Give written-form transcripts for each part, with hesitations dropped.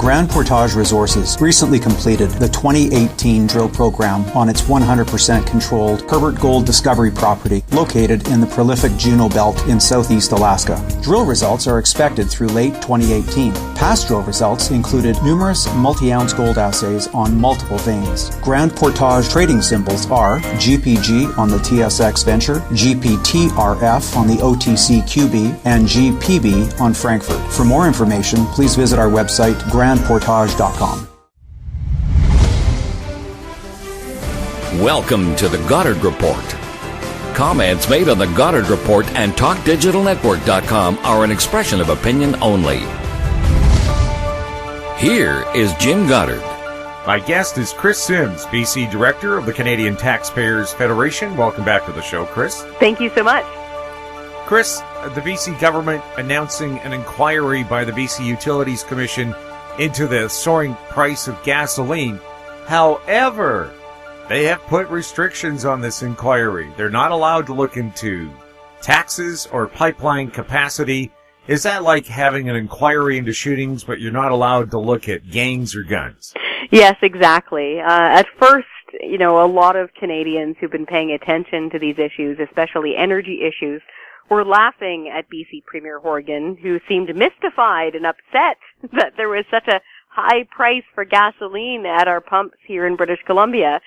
Grand Portage Resources recently completed the 2018 drill program on its 100% controlled Herbert Gold Discovery property located in the prolific Juneau Belt in southeast Alaska. Drill results are expected through late 2018. Past drill results included numerous multi-ounce gold assays on multiple veins. Grand Portage trading symbols are GPG on the TSX Venture, GPTRF on the OTCQB, and GPB on Frankfurt. For more information, please visit our website, grandportage.com. Welcome to the Goddard Report. Comments made on the Goddard Report and TalkDigitalNetwork.com are an expression of opinion only. Here is Jim Goddard. My guest is Kris Sims, BC Director of the Canadian Taxpayers Federation. Welcome back to the show, Kris. Thank you so much. Kris, the BC government announcing an inquiry by the BC Utilities Commission into the soaring price of gasoline. However, they have put restrictions on this inquiry. They're not allowed to look into taxes or pipeline capacity. Is that like having an inquiry into shootings, but you're not allowed to look at gangs or guns? Yes, exactly. At first, a lot of Canadians who've been paying attention to these issues, especially energy issues, were laughing at BC Premier Horgan, who seemed mystified and upset that there was such a high price for gasoline at our pumps here in British Columbia.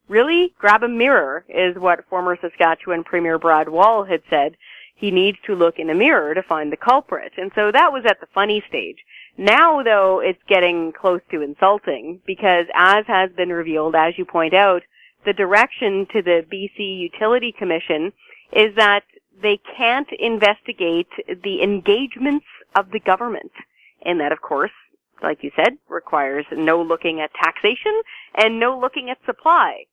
Really, grab a mirror is what former Saskatchewan Premier Brad Wall had said. He needs to look in a mirror to find the culprit. And so that was at the funny stage. Now, though, it's getting close to insulting because, as has been revealed, as you point out, the direction to the BC Utility Commission is that they can't investigate the engagements of the government. And that, of course, like you said, requires no looking at taxation and no looking at supply.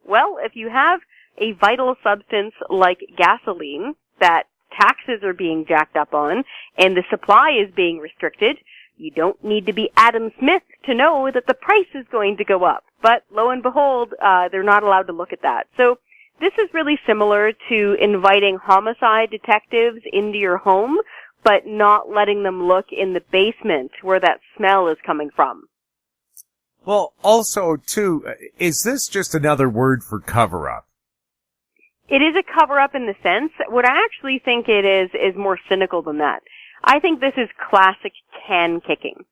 Well, if you have a vital substance like gasoline that taxes are being jacked up on and the supply is being restricted, you don't need to be Adam Smith to know that the price is going to go up. But lo and behold, they're not allowed to look at that. So this is really similar to inviting homicide detectives into your home, but not letting them look in the basement where that smell is coming from. Well, also, too, is this just another word for cover-up? It is a cover-up in the sense. What I actually think it is more cynical than that. I think this is classic can kicking.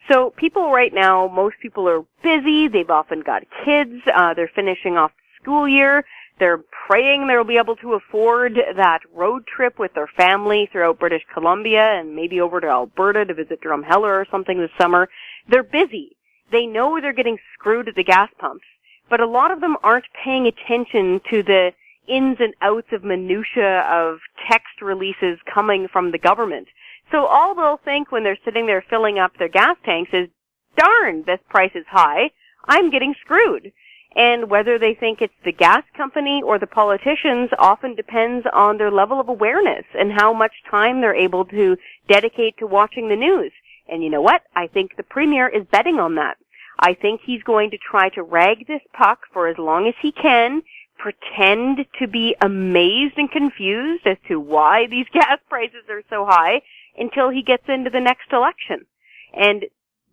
So people right now, most people are busy. They've often got kids. They're finishing off the school year. They're praying they'll be able to afford that road trip with their family throughout British Columbia and maybe over to Alberta to visit Drumheller or something this summer. They're busy. They know they're getting screwed at the gas pumps, but a lot of them aren't paying attention to the ins and outs of minutia of text releases coming from the government. So all they'll think when they're sitting there filling up their gas tanks is, darn, this price is high. I'm getting screwed. And whether they think it's the gas company or the politicians often depends on their level of awareness and how much time they're able to dedicate to watching the news. And you know what? I think the Premier is betting on that. I think he's going to try to rag this puck for as long as he can, pretend to be amazed and confused as to why these gas prices are so high until he gets into the next election. And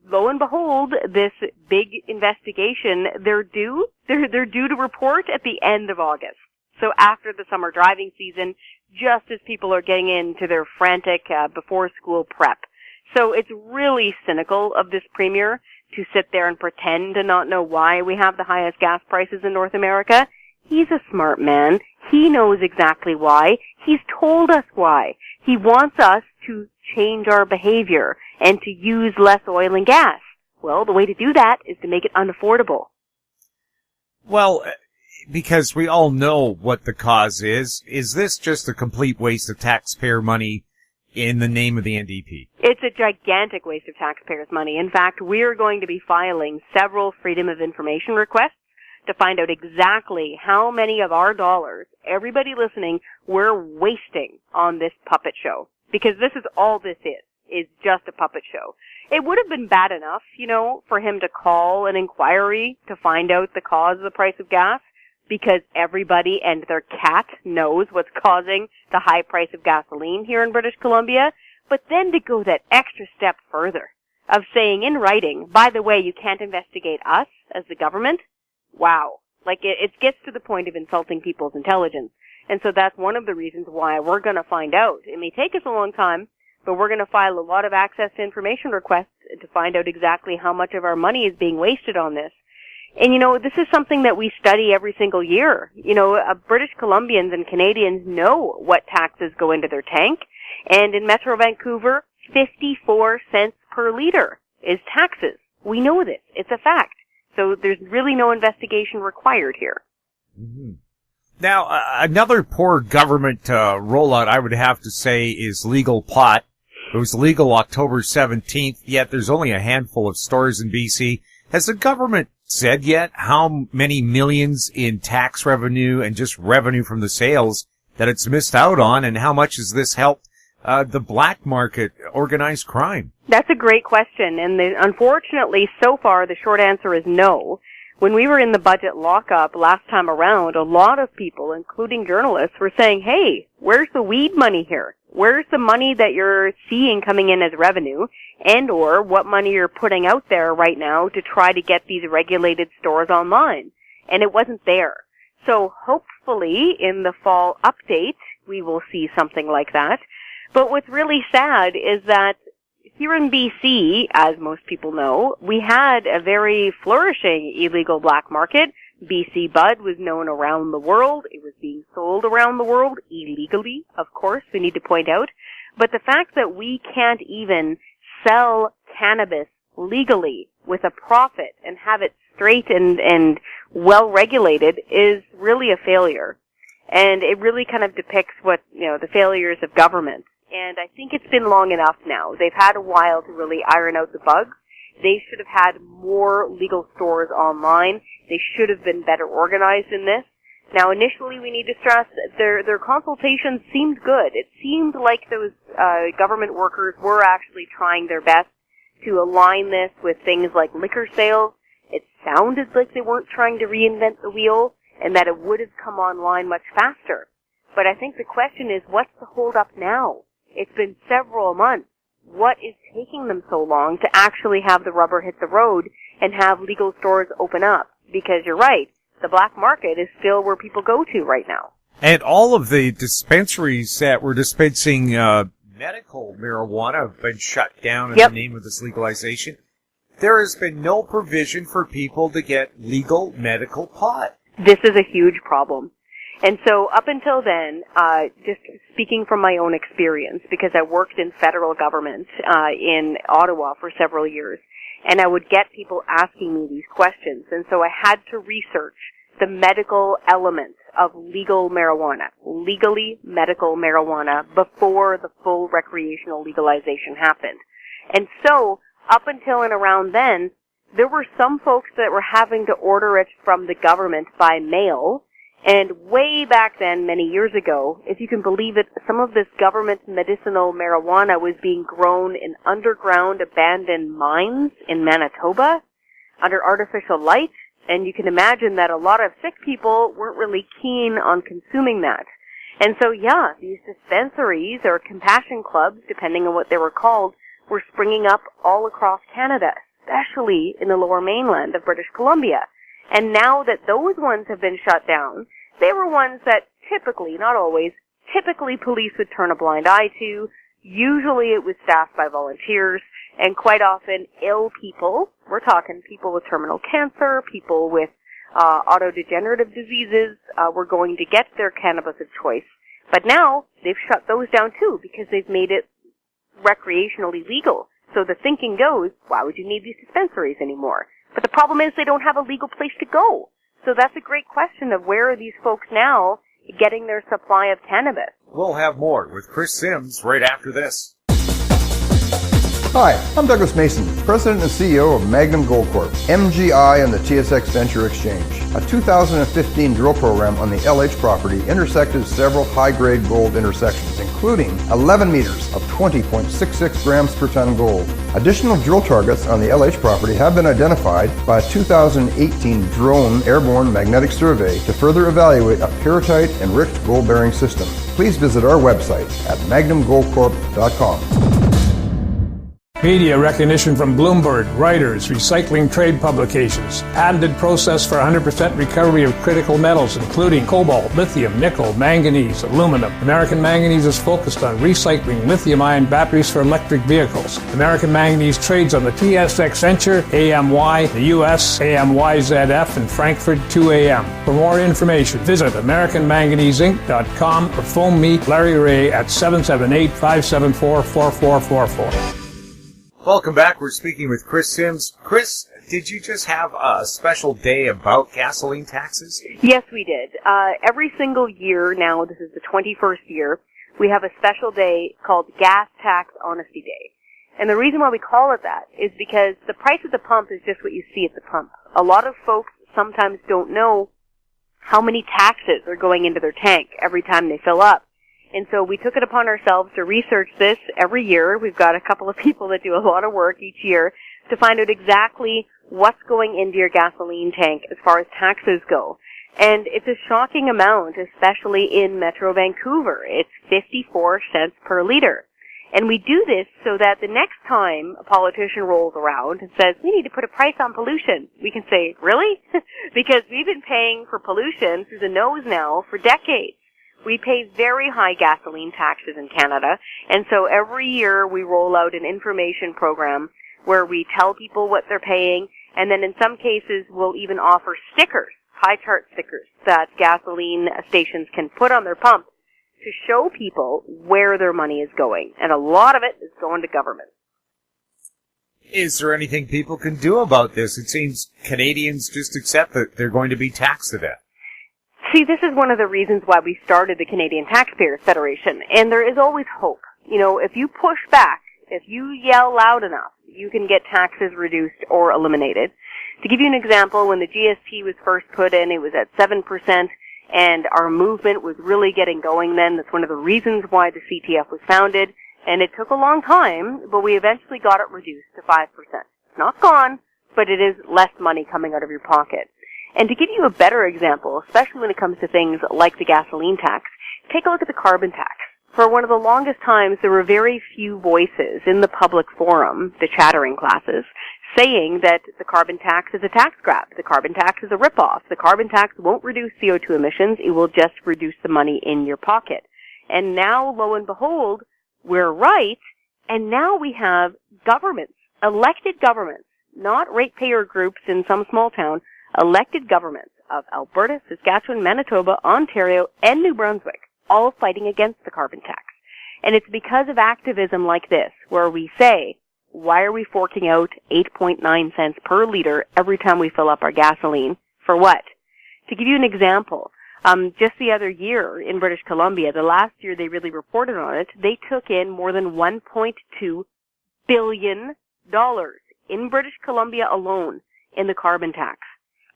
lo and behold, this big investigation, they're due to report at the end of August. So after the summer driving season, just as people are getting into their frantic before school prep. So it's really cynical of this Premier to sit there and pretend to not know why we have the highest gas prices in North America. He's a smart man. He knows exactly why. He's told us why. He wants us to change our behavior and to use less oil and gas. Well, the way to do that is to make it unaffordable. Well, because we all know what the cause is this just a complete waste of taxpayer money in the name of the NDP? It's a gigantic waste of taxpayers' money. In fact, we're going to be filing several Freedom of Information requests to find out exactly how many of our dollars, everybody listening, we're wasting on this puppet show. Because this is all this is just a puppet show. It would have been bad enough, for him to call an inquiry to find out the cause of the price of gas, because everybody and their cat knows what's causing the high price of gasoline here in British Columbia. But then to go that extra step further, of saying in writing, by the way, you can't investigate us as the government. Wow. Like, it gets to the point of insulting people's intelligence. And so that's one of the reasons why we're going to find out. It may take us a long time, but we're going to file a lot of access to information requests to find out exactly how much of our money is being wasted on this. And, this is something that we study every single year. British Columbians and Canadians know what taxes go into their tank. And in Metro Vancouver, 54 cents per liter is taxes. We know this. It's a fact. So there's really no investigation required here. Mm-hmm. Now, another poor government rollout, I would have to say, is legal pot. It was legal October 17th, yet there's only a handful of stores in BC. Has the government said yet how many millions in tax revenue and just revenue from the sales that it's missed out on, and how much has this helped the black market, organized crime? That's a great question, and unfortunately, so far, the short answer is no. When we were in the budget lockup last time around, a lot of people, including journalists, were saying, hey, where's the weed money here? Where's the money that you're seeing coming in as revenue, and or what money you're putting out there right now to try to get these regulated stores online? And it wasn't there. So hopefully in the fall update, we will see something like that. But what's really sad is that here in BC, as most people know, we had a very flourishing illegal black market. BC Bud was known around the world. It was being sold around the world illegally, of course, we need to point out. But the fact that we can't even sell cannabis legally with a profit and have it straight and well regulated is really a failure. And it really kind of depicts what, the failures of government. And I think it's been long enough now. They've had a while to really iron out the bugs. They should have had more legal stores online. They should have been better organized in this. Now, initially, we need to stress that their consultations seemed good. It seemed like those government workers were actually trying their best to align this with things like liquor sales. It sounded like they weren't trying to reinvent the wheel and that it would have come online much faster. But I think the question is, what's the hold up now? It's been several months. What is taking them so long to actually have the rubber hit the road and have legal stores open up? Because you're right, the black market is still where people go to right now. And all of the dispensaries that were dispensing medical marijuana have been shut down in the name of this legalization. There has been no provision for people to get legal medical pot. This is a huge problem. And so up until then, just speaking from my own experience, because I worked in federal government in Ottawa for several years, and I would get people asking me these questions, and so I had to research the medical element of legal marijuana, legally medical marijuana, before the full recreational legalization happened. And so, up until and around then, there were some folks that were having to order it from the government by mail. And way back then, many years ago, if you can believe it, some of this government medicinal marijuana was being grown in underground abandoned mines in Manitoba under artificial light. And you can imagine that a lot of sick people weren't really keen on consuming that. And so, these dispensaries or compassion clubs, depending on what they were called, were springing up all across Canada, especially in the lower mainland of British Columbia. And now that those ones have been shut down, they were ones that typically, not always, police would turn a blind eye to. Usually it was staffed by volunteers, and quite often ill people. We're talking people with terminal cancer, people with autodegenerative diseases, were going to get their cannabis of choice. But now they've shut those down too because they've made it recreationally legal. So the thinking goes, why would you need these dispensaries anymore? But the problem is they don't have a legal place to go. So that's a great question of where are these folks now getting their supply of cannabis? We'll have more with Kris Sims right after this. Hi, I'm Douglas Mason, President and CEO of Magnum Gold Corp, MGI and the TSX Venture Exchange. A 2015 drill program on the LH property intersected several high-grade gold intersections, including 11 meters of 20.66 grams per ton gold. Additional drill targets on the LH property have been identified by a 2018 drone airborne magnetic survey to further evaluate a pyrrhotite-enriched gold-bearing system. Please visit our website at magnumgoldcorp.com. Media recognition from Bloomberg, Reuters, recycling trade publications. Patented process for 100% recovery of critical metals, including cobalt, lithium, nickel, manganese, aluminum. American Manganese is focused on recycling lithium-ion batteries for electric vehicles. American Manganese trades on the TSX Venture, AMY, the US, AMYZF, and Frankfurt 2AM. For more information, visit AmericanManganeseInc.com or phone me, Larry Ray, at 778-574-4444. Welcome back. We're speaking with Kris Sims. Kris, did you just have a special day about gasoline taxes? Yes, we did. Every single year now, this is the 21st year, we have a special day called Gas Tax Honesty Day. And the reason why we call it that is because the price at the pump is just what you see at the pump. A lot of folks sometimes don't know how many taxes are going into their tank every time they fill up. And so we took it upon ourselves to research this every year. We've got a couple of people that do a lot of work each year to find out exactly what's going into your gasoline tank as far as taxes go. And it's a shocking amount, especially in Metro Vancouver. It's 54 cents per liter. And we do this so that the next time a politician rolls around and says, we need to put a price on pollution, we can say, really? Because we've been paying for pollution through the nose now for decades. We pay very high gasoline taxes in Canada, and so every year we roll out an information program where we tell people what they're paying, and then in some cases we'll even offer stickers, high chart stickers, that gasoline stations can put on their pump to show people where their money is going, and a lot of it is going to government. Is there anything people can do about this? It seems Canadians just accept that they're going to be taxed to death. See, this is one of the reasons why we started the Canadian Taxpayers Federation, and there is always hope. You know, if you push back, if you yell loud enough, you can get taxes reduced or eliminated. To give you an example, when the GST was first put in, it was at 7%, and our movement was really getting going then. That's one of the reasons why the CTF was founded, and it took a long time, but we eventually got it reduced to 5%. It's not gone, but it is less money coming out of your pocket. And to give you a better example, especially when it comes to things like the gasoline tax, take a look at the carbon tax. For one of the longest times, there were very few voices in the public forum, the chattering classes, saying that the carbon tax is a tax grab, the carbon tax is a ripoff, the carbon tax won't reduce CO2 emissions, it will just reduce the money in your pocket. And now, lo and behold, we're right, and now we have governments, elected governments, not ratepayer groups in some small town, elected governments of Alberta, Saskatchewan, Manitoba, Ontario, and New Brunswick, all fighting against the carbon tax. And it's because of activism like this, where we say, why are we forking out 8.9 cents per liter every time we fill up our gasoline? For what? To give you an example, just the other year in British Columbia, the last year they really reported on it, they took in more than $1.2 billion in British Columbia alone in the carbon tax.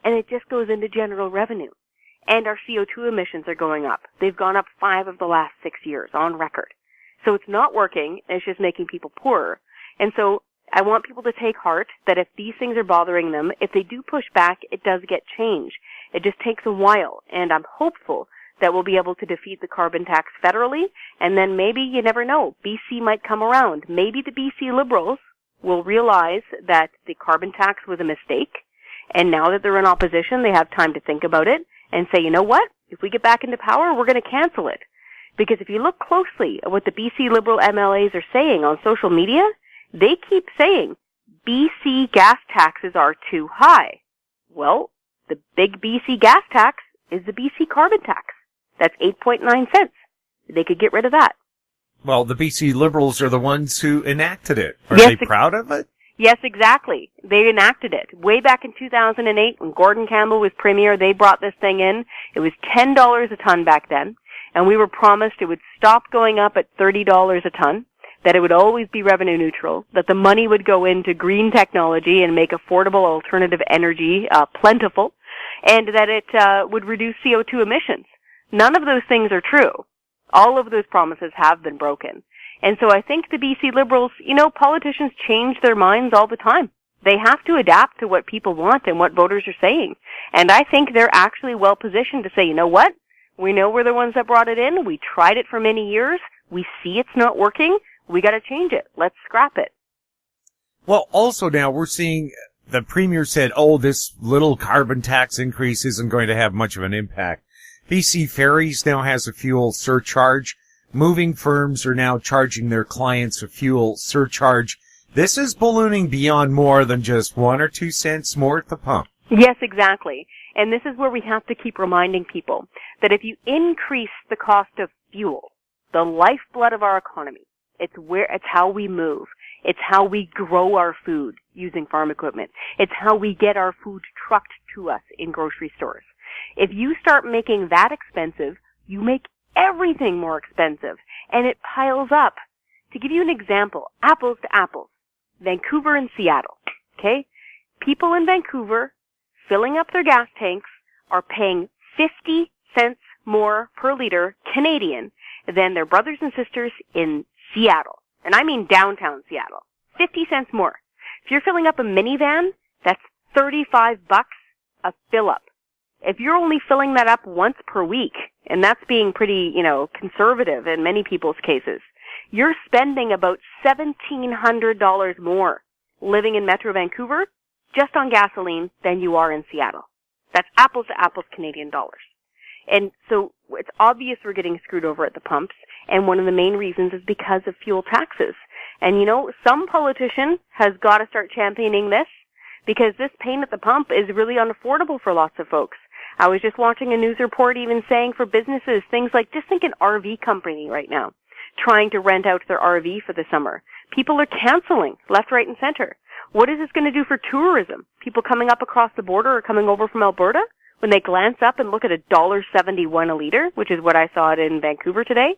And it just goes into general revenue. And our CO2 emissions are going up. They've gone up 5 of the last 6 years on record. So it's not working, it's just making people poorer. And so I want people to take heart that if these things are bothering them, if they do push back, it does get change. It just takes a while, and I'm hopeful that we'll be able to defeat the carbon tax federally, and then maybe, you never know, BC might come around. Maybe the BC Liberals will realize that the carbon tax was a mistake, and now that they're in opposition, they have time to think about it and say, you know what? If we get back into power, we're going to cancel it. Because if you look closely at what the BC Liberal MLAs are saying on social media, they keep saying BC gas taxes are too high. Well, the big BC gas tax is the BC carbon tax. That's 8.9 cents. They could get rid of that. Well, the BC Liberals are the ones who enacted it. Are they proud of it? Yes, exactly. They enacted it. Way back in 2008, when Gordon Campbell was premier, they brought this thing in. It was $10 a ton back then, and we were promised it would stop going up at $30 a ton, that it would always be revenue neutral, that the money would go into green technology and make affordable alternative energy plentiful, and that it would reduce CO2 emissions. None of those things are true. All of those promises have been broken. And so I think the BC Liberals, you know, politicians change their minds all the time. They have to adapt to what people want and what voters are saying. And I think they're actually well positioned to say, you know what? We know we're the ones that brought it in. We tried it for many years. We see it's not working. We got to change it. Let's scrap it. Well, also now we're seeing the premier said, oh, this little carbon tax increase isn't going to have much of an impact. BC Ferries now has a fuel surcharge. Moving firms are now charging their clients a fuel surcharge. This is ballooning beyond more than just 1 or 2 cents more at the pump. Yes, exactly. And this is where we have to keep reminding people that if you increase the cost of fuel, the lifeblood of our economy, it's how we move. It's how we grow our food using farm equipment. It's how we get our food trucked to us in grocery stores. If you start making that expensive, you make everything more expensive, and it piles up. To give you an example, apples to apples, Vancouver and Seattle, okay? People in Vancouver filling up their gas tanks are paying 50 cents more per liter Canadian than their brothers and sisters in Seattle. And I mean downtown Seattle. 50 cents more. If you're filling up a minivan, that's $35 a fill up. If you're only filling that up once per week, and that's being pretty, conservative in many people's cases, you're spending about $1,700 more living in Metro Vancouver just on gasoline than you are in Seattle. That's apples to apples Canadian dollars. And so it's obvious we're getting screwed over at the pumps, and one of the main reasons is because of fuel taxes. And some politician has got to start championing this, because this pain at the pump is really unaffordable for lots of folks. I was just watching a news report even saying for businesses, things like, just think an RV company right now, trying to rent out their RV for the summer. People are canceling left, right, and center. What is this going to do for tourism? People coming up across the border or coming over from Alberta, when they glance up and look at $1.71 a liter, which is what I saw it in Vancouver today,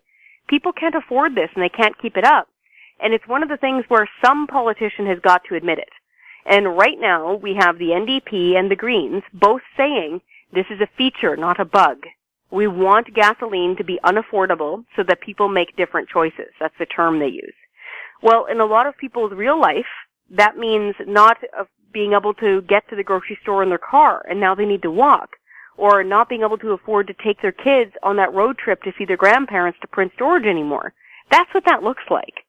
people can't afford this and they can't keep it up. And it's one of the things where some politician has got to admit it. And right now we have the NDP and the Greens both saying this is a feature, not a bug. We want gasoline to be unaffordable so that people make different choices. That's the term they use. Well, in a lot of people's real life, that means not being able to get to the grocery store in their car, and now they need to walk, or not being able to afford to take their kids on that road trip to see their grandparents to Prince George anymore. That's what that looks like.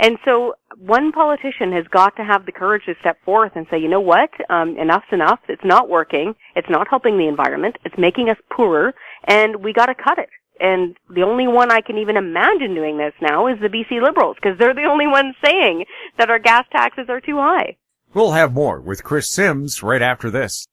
And so one politician has got to have the courage to step forth and say, you know what, enough's enough, it's not working, it's not helping the environment, it's making us poorer, and we got to cut it. And the only one I can even imagine doing this now is the BC Liberals, because they're the only ones saying that our gas taxes are too high. We'll have more with Kris Sims right after this.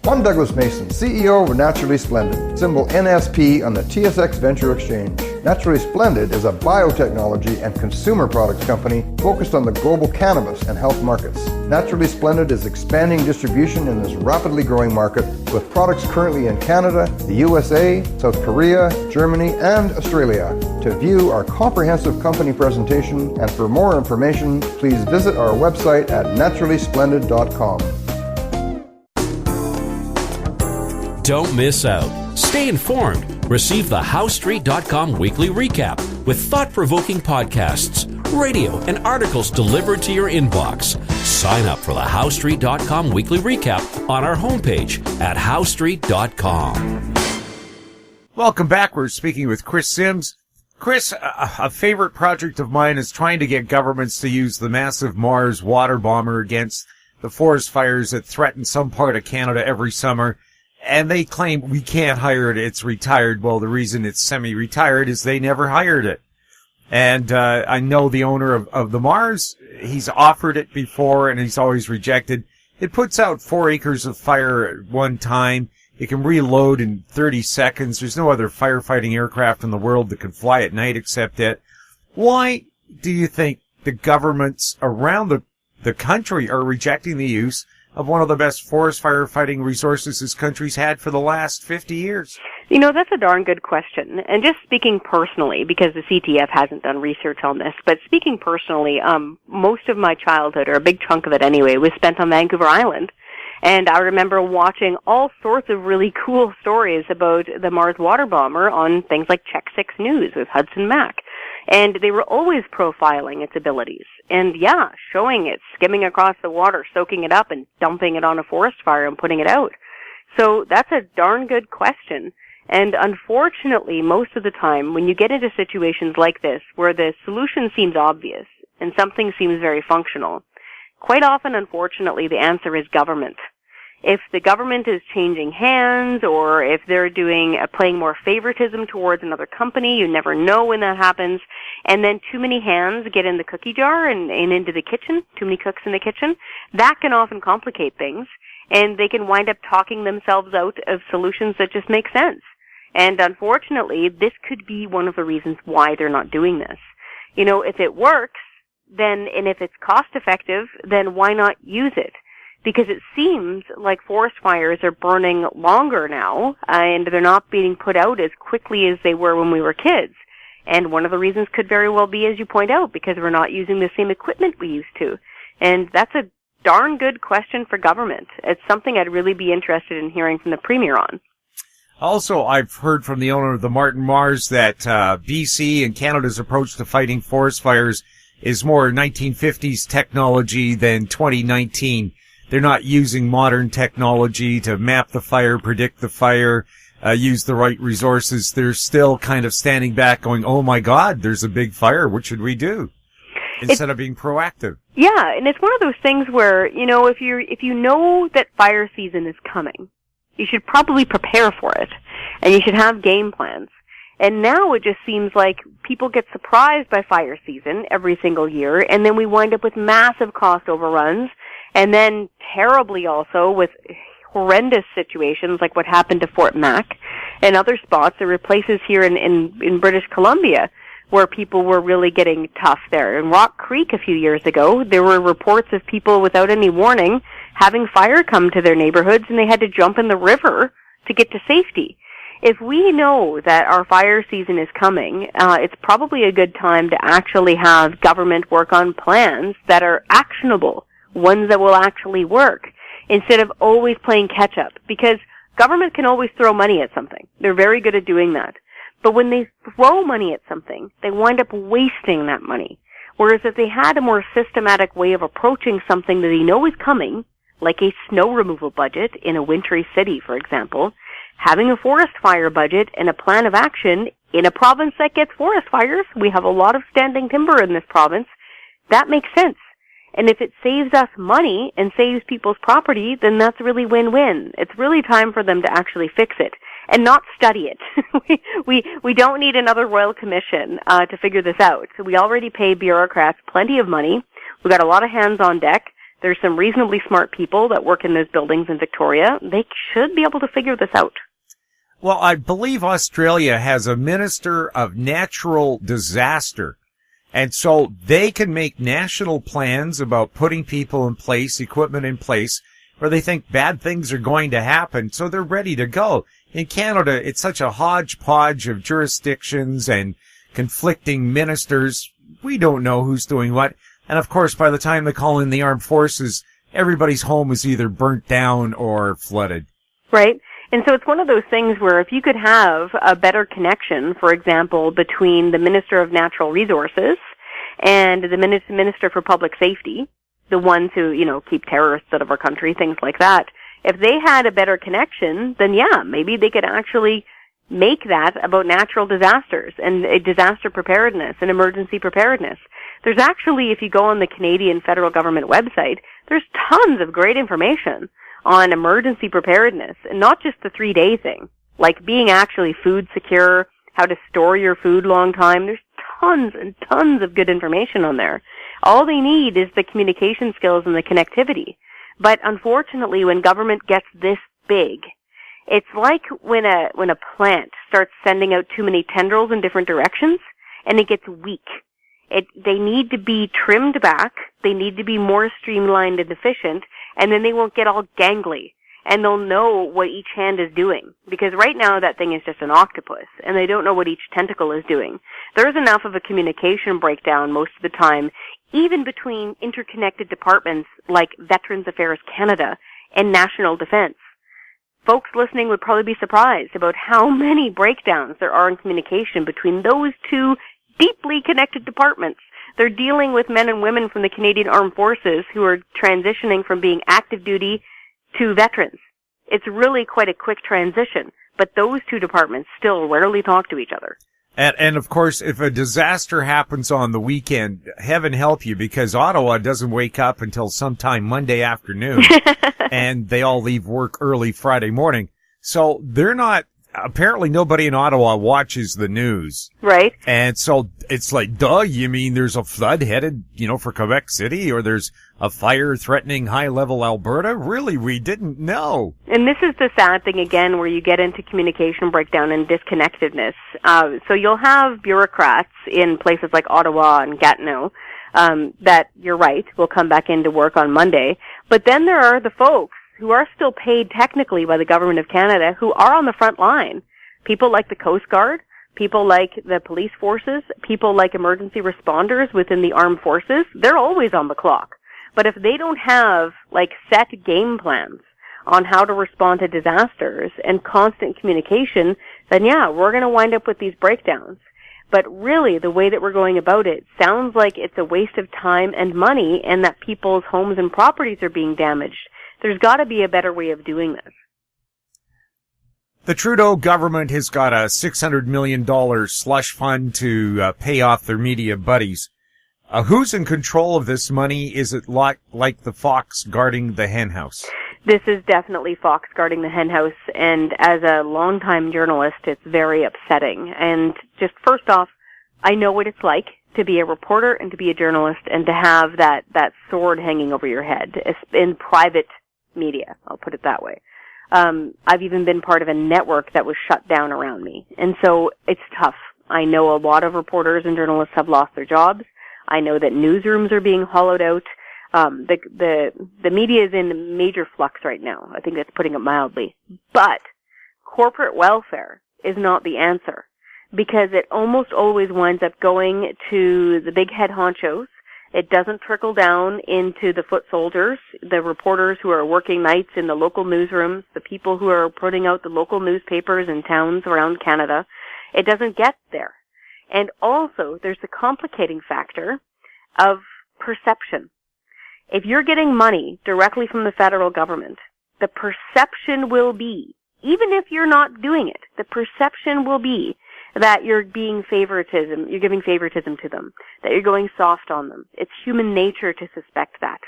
I'm Douglas Mason, CEO of Naturally Splendid, symbol NSP on the TSX Venture Exchange. Naturally Splendid is a biotechnology and consumer products company focused on the global cannabis and health markets. Naturally Splendid is expanding distribution in this rapidly growing market with products currently in Canada, the USA, South Korea, Germany, and Australia. To view our comprehensive company presentation and for more information, please visit our website at naturallysplendid.com. Don't miss out. Stay informed. Receive the HowStreet.com weekly recap with thought-provoking podcasts, radio, and articles delivered to your inbox. Sign up for the HowStreet.com weekly recap on our homepage at HowStreet.com. Welcome back. We're speaking with Kris Sims. Kris, a favorite project of mine is trying to get governments to use the massive Mars water bomber against the forest fires that threaten some part of Canada every summer. And they claim we can't hire it, it's retired. Well, the reason it's semi-retired is they never hired it. And I know the owner of the Mars, he's offered it before and he's always rejected. It puts out 4 acres of fire at one time. It can reload in 30 seconds. There's no other firefighting aircraft in the world that can fly at night except it. Why do you think the governments around the country are rejecting the use of one of the best forest firefighting resources this country's had for the last 50 years? You know, that's a darn good question. And just speaking personally, because the CTF hasn't done research on this, but speaking personally, most of my childhood, or a big chunk of it anyway, was spent on Vancouver Island. And I remember watching all sorts of really cool stories about the Mars water bomber on things like Check 6 News with Hudson Mack. And they were always profiling its abilities. And yeah, showing it, skimming across the water, soaking it up and dumping it on a forest fire and putting it out. So that's a darn good question. And unfortunately, most of the time, when you get into situations like this, where the solution seems obvious, and something seems very functional. Quite often, unfortunately, the answer is government. If the government is changing hands, or if they're playing more favoritism towards another company, you never know when that happens. And then too many hands get in the cookie jar and into the kitchen, too many cooks in the kitchen. That can often complicate things, and they can wind up talking themselves out of solutions that just make sense. And unfortunately, this could be one of the reasons why they're not doing this. You know, if it works, then, and if it's cost effective, then why not use it? Because it seems like forest fires are burning longer now, and they're not being put out as quickly as they were when we were kids. And one of the reasons could very well be, as you point out, because we're not using the same equipment we used to. And that's a darn good question for government. It's something I'd really be interested in hearing from the Premier on. Also, I've heard from the owner of the Martin Mars that BC and Canada's approach to fighting forest fires is more 1950s technology than 2019. They're not using modern technology to map the fire, predict the fire, use the right resources. They're still kind of standing back going, oh my God, there's a big fire. What should we do? Instead of being proactive. Yeah, and it's one of those things where, you know, if you know that fire season is coming, you should probably prepare for it, and you should have game plans. And now it just seems like people get surprised by fire season every single year, and then we wind up with massive cost overruns, and then terribly also with horrendous situations like what happened to Fort Mac and other spots. There were places here in British Columbia where people were really getting tough there. In Rock Creek a few years ago, there were reports of people without any warning having fire come to their neighborhoods, and they had to jump in the river to get to safety. If we know that our fire season is coming, it's probably a good time to actually have government work on plans that are actionable, ones that will actually work, instead of always playing catch up. Because government can always throw money at something. They're very good at doing that. But when they throw money at something, they wind up wasting that money. Whereas if they had a more systematic way of approaching something that they know is coming, like a snow removal budget in a wintry city, for example, having a forest fire budget and a plan of action in a province that gets forest fires, we have a lot of standing timber in this province, that makes sense. And if it saves us money and saves people's property, then that's really win-win. It's really time for them to actually fix it and not study it. We don't need another royal commission to figure this out. So we already pay bureaucrats plenty of money. We've got a lot of hands on deck. There's some reasonably smart people that work in those buildings in Victoria. They should be able to figure this out. Well, I believe Australia has a Minister of Natural Disaster. And so they can make national plans about putting people in place, equipment in place, where they think bad things are going to happen, so they're ready to go. In Canada, it's such a hodgepodge of jurisdictions and conflicting ministers. We don't know who's doing what. And of course, by the time they call in the armed forces, everybody's home is either burnt down or flooded. Right. And so it's one of those things where if you could have a better connection, for example, between the Minister of Natural Resources and the Minister for Public Safety, the ones who, you know, keep terrorists out of our country, things like that, if they had a better connection, then yeah, maybe they could actually make that about natural disasters and disaster preparedness and emergency preparedness. There's actually, if you go on the Canadian federal government website, there's tons of great information on emergency preparedness, and not just the 3-day thing, like being actually food secure, how to store your food long time. There's tons and tons of good information on there. All they need is the communication skills and the connectivity. But unfortunately, when government gets this big, it's like when a plant starts sending out too many tendrils in different directions, and it gets weak. They need to be trimmed back, they need to be more streamlined and efficient, and then they won't get all gangly, and they'll know what each hand is doing. Because right now that thing is just an octopus, and they don't know what each tentacle is doing. There's enough of a communication breakdown most of the time, even between interconnected departments like Veterans Affairs Canada and National Defense. Folks listening would probably be surprised about how many breakdowns there are in communication between those two deeply connected departments. They're dealing with men and women from the Canadian Armed Forces who are transitioning from being active duty to veterans. It's really quite a quick transition, but those two departments still rarely talk to each other. And of course, if a disaster happens on the weekend, heaven help you, because Ottawa doesn't wake up until sometime Monday afternoon, and they all leave work early Friday morning. So they're not, apparently nobody in Ottawa watches the news. Right. And so it's like, duh, you mean there's a flood headed, for Quebec City, or there's a fire threatening high-level Alberta? Really, we didn't know. And this is the sad thing, again, where you get into communication breakdown and disconnectedness. So you'll have bureaucrats in places like Ottawa and Gatineau that, you're right, will come back into work on Monday. But then there are the folks who are still paid technically by the Government of Canada who are on the front line. People like the Coast Guard, people like the police forces, people like emergency responders within the armed forces. They're always on the clock. But if they don't have, set game plans on how to respond to disasters and constant communication, then we're going to wind up with these breakdowns. But really, the way that we're going about it sounds like it's a waste of time and money, and that people's homes and properties are being damaged. There's got to be a better way of doing this. The Trudeau government has got a $600 million slush fund to pay off their media buddies. Who's in control of this money? Is it like the fox guarding the henhouse? This is definitely fox guarding the henhouse, and as a longtime journalist, it's very upsetting. And just first off, I know what it's like to be a reporter and to be a journalist and to have that sword hanging over your head in private media. I'll put it that way. I've even been part of a network that was shut down around me. And so it's tough. I know a lot of reporters and journalists have lost their jobs. I know that newsrooms are being hollowed out. The media is in major flux right now. I think that's putting it mildly. But corporate welfare is not the answer, because it almost always winds up going to the big head honchos. It doesn't trickle down into the foot soldiers, the reporters who are working nights in the local newsrooms, the people who are putting out the local newspapers in towns around Canada. It doesn't get there. And also, there's the complicating factor of perception. If you're getting money directly from the federal government, the perception will be, even if you're not doing it, the perception will be that you're giving favoritism to them, that you're going soft on them. It's human nature to suspect that.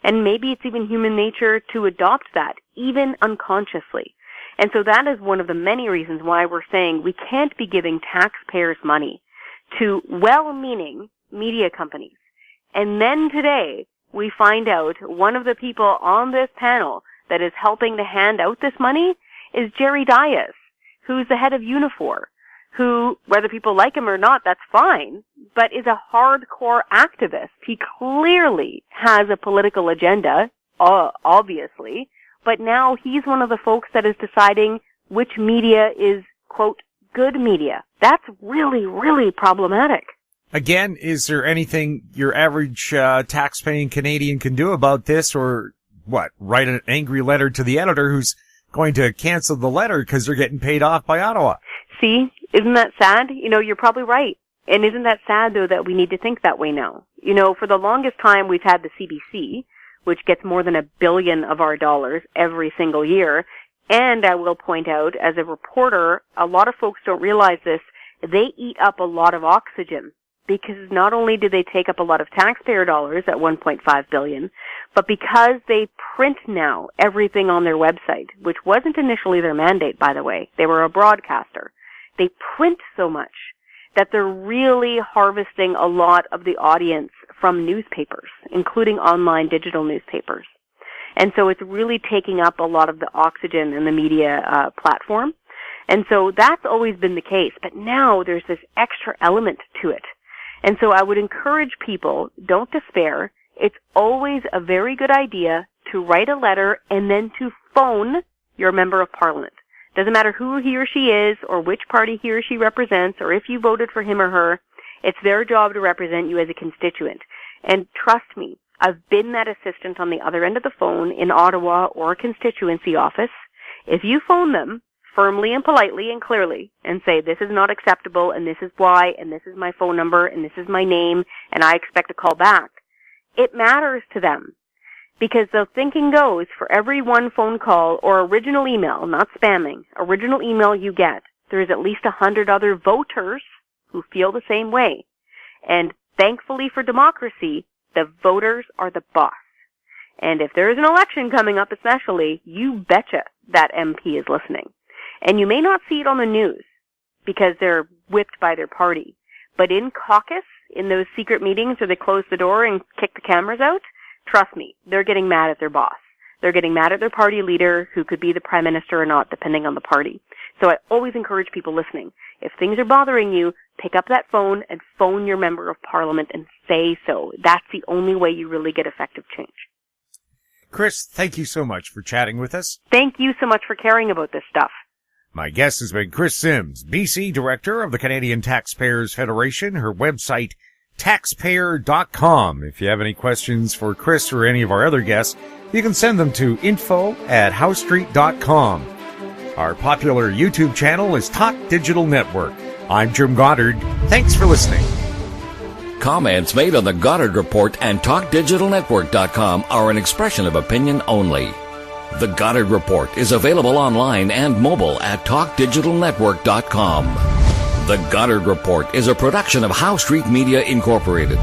And maybe it's even human nature to adopt that, even unconsciously. And so that is one of the many reasons why we're saying we can't be giving taxpayers' money to well-meaning media companies. And then today, we find out one of the people on this panel that is helping to hand out this money is Jerry Dias, who's the head of Unifor, who, whether people like him or not, that's fine, but is a hardcore activist. He clearly has a political agenda, obviously, but now he's one of the folks that is deciding which media is, quote, good media. That's really, really problematic. Again, is there anything your average tax-paying Canadian can do about this, or what, write an angry letter to the editor who's going to cancel the letter because they're getting paid off by Ottawa? See, isn't that sad? You're probably right. And isn't that sad, though, that we need to think that way now? For the longest time we've had the CBC, which gets more than $1 billion of our dollars every single year. And I will point out, as a reporter, a lot of folks don't realize this, they eat up a lot of oxygen. Because not only do they take up a lot of taxpayer dollars at $1.5 billion, but because they print now everything on their website, which wasn't initially their mandate, by the way. They were a broadcaster. They print so much that they're really harvesting a lot of the audience from newspapers, including online digital newspapers. And so it's really taking up a lot of the oxygen in the media platform. And so that's always been the case. But now there's this extra element to it. And so I would encourage people, don't despair. It's always a very good idea to write a letter and then to phone your member of parliament. Doesn't matter who he or she is or which party he or she represents or if you voted for him or her. It's their job to represent you as a constituent. And trust me, I've been that assistant on the other end of the phone in Ottawa or a constituency office. If you phone them firmly and politely and clearly and say, this is not acceptable and this is why and this is my phone number and this is my name and I expect a call back, it matters to them. Because the thinking goes, for every one phone call or original email, not spamming, original email you get, there is at least 100 other voters who feel the same way. And thankfully for democracy, the voters are the boss. And if there is an election coming up especially, you betcha that MP is listening. And you may not see it on the news because they're whipped by their party. But in caucus, in those secret meetings where they close the door and kick the cameras out, trust me, they're getting mad at their boss. They're getting mad at their party leader, who could be the prime minister or not, depending on the party. So I always encourage people listening, if things are bothering you, pick up that phone and phone your member of parliament and say so. That's the only way you really get effective change. Kris, thank you so much for chatting with us. Thank you so much for caring about this stuff. My guest has been Kris Sims, BC Director of the Canadian Taxpayers Federation. Her website, taxpayer.com. If you have any questions for Kris or any of our other guests, you can send them to info@howstreet.com. Our popular YouTube channel is Talk Digital Network. I'm Jim Goddard. Thanks for listening. Comments made on the Goddard Report and TalkDigitalNetwork.com are an expression of opinion only. The Goddard Report is available online and mobile at TalkDigitalNetwork.com. The Goddard Report is a production of How Street Media Incorporated.